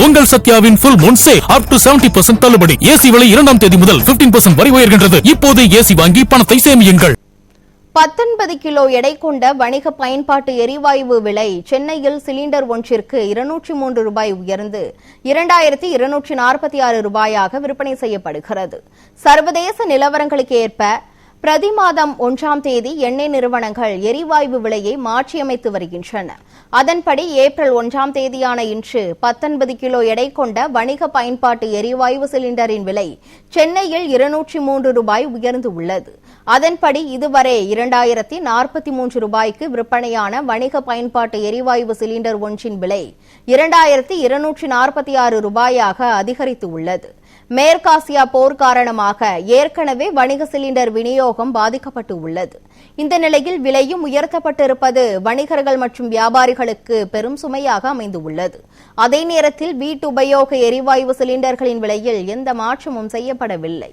உங்கள் சத்யாவின் full moon sale up to 70% தள்ளுபடி. AC விலை 2ஆம் தேதி முதல் 15% வரை உயர்கின்றது. இப்போது ஏசி வாங்கி பணத்தை சேமியுங்கள். 19 கிலோ எடை கொண்ட வணிக பயன்பாட்டு எரிவாயு விலை சென்னையில் சிலிண்டர் ஒன்றிற்கு 203 ரூபாய் உயர்ந்து 2246 ரூபாயாக விற்பனை செய்யப்படுகிறது. சர்வதேச நிலவரங்களுக்கு ஏற்ப பிரதி மாதம் 1ஆம் தேதி எண்ணெய் நிறுவனங்கள் எரிவாயு விலையை மாற்றியமைத்து வருகின்றன. அதன்படி ஏப்ரல் 1ஆம் தேதியான இன்று 19 கிலோ எடை கொண்ட வணிக பயன்பாட்டு எரிவாயு சிலிண்டரின் விலை சென்னையில் 203 ரூபாய் உயர்ந்து உள்ளது. அதன்படி இதுவரை 2043 ரூபாய்க்கு விற்பனையான வணிக பயன்பாட்டு எரிவாயு சிலிண்டர் ஒன்றின் விலை 2246 ரூபாயாக அதிகரித்து உள்ளது. மேற்காசியா போர் காரணமாக ஏற்கனவே வணிக சிலிண்டர் விநியோகம் பாதிக்கப்பட்டு உள்ளது. இந்த நிலையில் விலையும் உயர்த்தப்பட்டிருப்பது வணிகர்கள் மற்றும் வியாபாரிகளுக்கு பெரும் சுமையாக அமைந்துள்ளது. அதே நேரத்தில் வீட்டு உபயோக எரிவாயு சிலிண்டர்களின் விலையில் எந்த மாற்றமும் செய்யப்படவில்லை.